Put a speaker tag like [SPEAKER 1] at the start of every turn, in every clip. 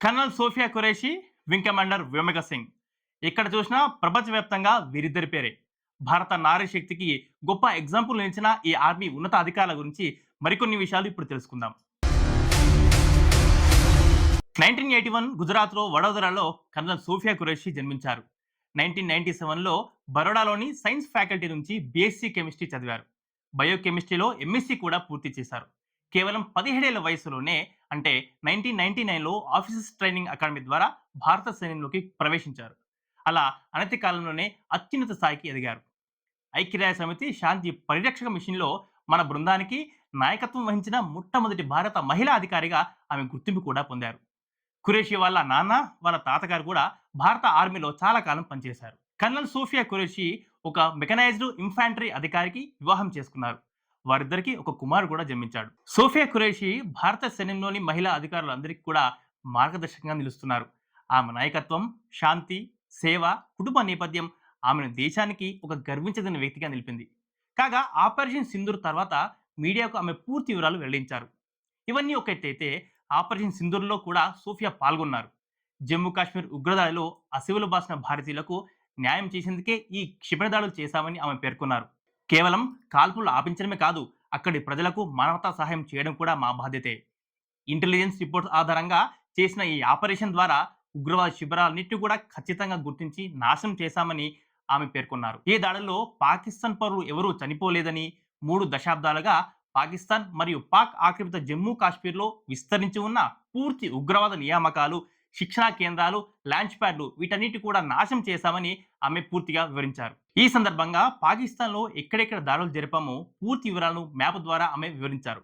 [SPEAKER 1] Colonel Sofiya Qureshi, wing commander Vyomika Singh. ఎక్కడ చూసినా ప్రపంచవ్యాప్తంగా వీరిద్దరి పేరే. భారత నారీ శక్తికి గొప్ప ఎగ్జాంపుల్ నిలిచిన ఈ ఆర్మీ ఉన్నత అధికారుల గురించి మరికొన్ని విషయాలు ఇప్పుడు తెలుసుకుందాం. 1981 గుజరాత్లో వడోదరాలో కర్నల్ సోఫియా ఖురేషీ జన్మించారు. 1997లో బరోడాలోని సైన్స్ ఫ్యాకల్టీ నుంచి బీఎస్సీ కెమిస్ట్రీ చదివారు. బయోకెమిస్ట్రీలో ఎంఎస్సీ కూడా పూర్తి చేశారు. కేవలం 17 ఏళ్ల వయసులోనే, అంటే 1999లో ఆఫీసర్స్ ట్రైనింగ్ అకాడమీ ద్వారా భారత సైన్యంలోకి ప్రవేశించారు. అలా అనతి కాలంలోనే అత్యున్నత స్థాయికి ఎదిగారు. ఐక్యరాజ్య సమితి శాంతి పరిరక్షక మిషన్లో మన బృందానికి నాయకత్వం వహించిన మొట్టమొదటి భారత మహిళా అధికారిగా ఆమె గుర్తింపు కూడా పొందారు. ఖురేషీ వాళ్ళ నాన్న, వాళ్ళ తాతగారు కూడా భారత ఆర్మీలో చాలా కాలం పనిచేశారు. కర్నల్ సోఫియా ఖురేషీ ఒక మెకనైజ్డ్ ఇన్ఫాంట్రీ అధికారికి వివాహం చేసుకున్నారు. వారిద్దరికి ఒక కుమారుడు కూడా జన్మించాడు. సోఫియా ఖురేషీ భారత సైన్యంలోని మహిళా అధికారులందరికీ కూడా మార్గదర్శకంగా నిలుస్తున్నారు. ఆమె నాయకత్వం, శాంతి, సేవ, కుటుంబ నేపథ్యం ఆమెను దేశానికి ఒక గర్వించదగిన వ్యక్తిగా నిలిపింది. కాగా ఆపరేషన్ సింధూర్ తర్వాత మీడియాకు ఆమె పూర్తి వివరాలు వెల్లడించారు. ఇవన్నీ ఒక ఎత్తైతే, ఆపరేషన్ సింధూర్లో కూడా సోఫియా పాల్గొన్నారు. జమ్మూ కాశ్మీర్ ఉగ్రదాడిలో అసువులు బాసిన భారతీయులకు న్యాయం చేసేందుకే ఈ క్షిపణి దాడులు చేశామని ఆమె పేర్కొన్నారు. కేవలం కాల్పులు ఆపించడమే కాదు, అక్కడి ప్రజలకు మానవతా సహాయం చేయడం కూడా మా బాధ్యతే. ఇంటెలిజెన్స్ రిపోర్ట్స్ ఆధారంగా చేసిన ఈ ఆపరేషన్ ద్వారా ఉగ్రవాద శిబిరాలన్నింటినీ కూడా ఖచ్చితంగా గుర్తించి నాశనం చేశామని ఆమె పేర్కొన్నారు. ఈ దాడుల్లో పాకిస్తాన్ పౌరులు ఎవరూ చనిపోలేదని, 3 దశాబ్దాలుగా పాకిస్తాన్ మరియు పాక్ ఆక్రమిత జమ్మూ కాశ్మీర్లో విస్తరించి ఉన్న పూర్తి ఉగ్రవాద నియామకాలు, శిక్షణా కేంద్రాలు, లాంచ్ ప్యాడ్లు వీటన్నిటి కూడా నాశనం చేశామని ఆమె పూర్తిగా వివరించారు. ఈ సందర్భంగా పాకిస్తాన్లో ఎక్కడెక్కడ దాడులు జరిపామో పూర్తి వివరాలను మ్యాప్ ద్వారా ఆమె వివరించారు.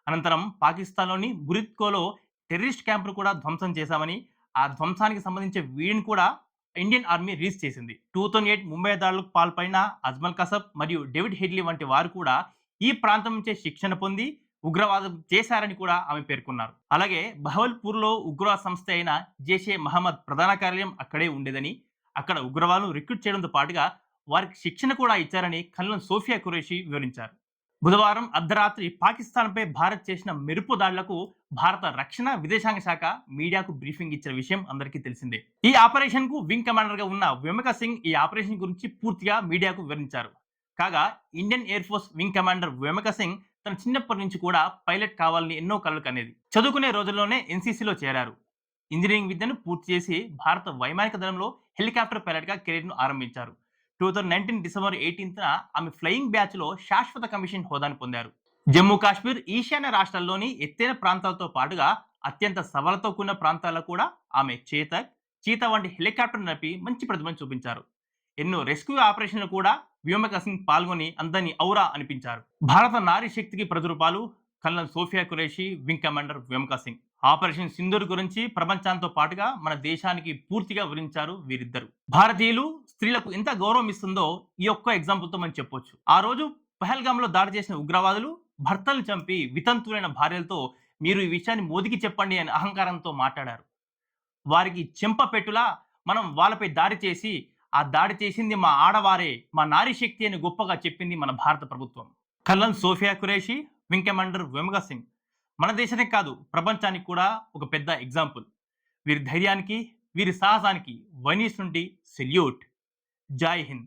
[SPEAKER 1] అనంతరం పాకిస్తాన్లోని బురిత్కోలో టెర్రరిస్ట్ క్యాంపును కూడా ధ్వంసం చేశామని, ఆ ధ్వంసానికి సంబంధించిన వీడియోని కూడా ఇండియన్ ఆర్మీ రిలీజ్ చేసింది. 2008 ముంబై దాడులకు పాల్పడిన అజ్మల్ కసబ్ మరియు డేవిడ్ హెడ్లీ వంటి వారు కూడా ఈ ప్రాంతం నుంచే శిక్షణ పొంది ఉగ్రవాదం చేశారని కూడా ఆమె పేర్కొన్నారు. అలాగే బహవల్పూర్లో ఉగ్రవాద సంస్థ అయిన జైషే మహమ్మద్ ప్రధాన కార్యాలయం అక్కడే ఉండేదని, అక్కడ ఉగ్రవాదులను రిక్రూట్ చేయడంతో పాటుగా వారికి శిక్షణ కూడా ఇచ్చారని కర్నల్ సోఫియా ఖురేషీ వివరించారు. బుధవారం అర్ధరాత్రి పాకిస్తాన్పై భారత్ చేసిన మెరుపు దాడులకు భారత రక్షణ విదేశాంగ శాఖ మీడియాకు బ్రీఫింగ్ ఇచ్చిన విషయం అందరికీ తెలిసిందే. ఈ ఆపరేషన్ కు వింగ్ కమాండర్ గా ఉన్న వ్యోమిక సింగ్ ఈ ఆపరేషన్ గురించి పూర్తిగా మీడియాకు వివరించారు. కాగా Indian air force wing commander Vyomika Singh తన చిన్నప్పటి నుంచి కూడా పైలట్ కావాలని ఎన్నో కలలు కనేది. చదువుకునే రోజుల్లోనే ఎన్సీసీలో చేరారు. ఇంజనీరింగ్ విద్యను పూర్తి చేసి భారత వైమానిక దళంలో హెలికాప్టర్ పైలట్ గా కెరీర్ను ఆరంభించారు. 2019 డిసెంబర్ 18న ఆమె ఫ్లయింగ్ బ్యాచ్ లో శాశ్వత కమిషన్ హోదాను పొందారు. జమ్మూ కాశ్మీర్, ఈశాన్య రాష్ట్రాల్లోని ఎత్తైన ప్రాంతాలతో పాటుగా అత్యంత సవాళ్లతో కూడిన ప్రాంతాల్లో కూడా ఆమె చేతక్, చీతా వంటి హెలికాప్టర్ నడిపి మంచి ప్రతిభను చూపించారు. ఎన్నో రెస్క్యూ ఆపరేషన్లు కూడా వ్యోమిక సింగ్ పాల్గొని అందరినీ ఔరా అనిపించారు. భారత నారీ శక్తికి ప్రతిరూపాలు colonel Sofiya Qureshi, wing commander Vyomika Singh. Operation Sindoor గురించి ప్రపంచంతో పాటుగా మన దేశానికి పూర్తిగా వివరించారు వీరిద్దరు. భారతీయులు స్త్రీలకు ఎంత గౌరవం ఇస్తుందో ఈ ఒక్క ఎగ్జాంపుల్ తో మనం చెప్పొచ్చు. ఆ రోజు పహల్గామ్ లో దాడి చేసిన ఉగ్రవాదులు భర్తలు చంపి వితంతులైన భార్యలతో మీరు ఈ విషయాన్ని మోదీకి చెప్పండి అని అహంకారంతో మాట్లాడారు. వారికి చెంప పెట్టులా మనం వాళ్ళపై దాడి చేసి, ఆ దాడి చేసింది మా ఆడవారే, మా నారీ శక్తి అని గొప్పగా చెప్పింది మన భారత ప్రభుత్వం. Colonel Sofiya Qureshi, wing commander Vyomika Singh మన దేశానికి కాదు, ప్రపంచానికి కూడా ఒక పెద్ద ఎగ్జాంపుల్. వీరి ధైర్యానికి, వీరి సాహసానికి వైనీస్ నుండి సెల్యూట్. జై హింద్.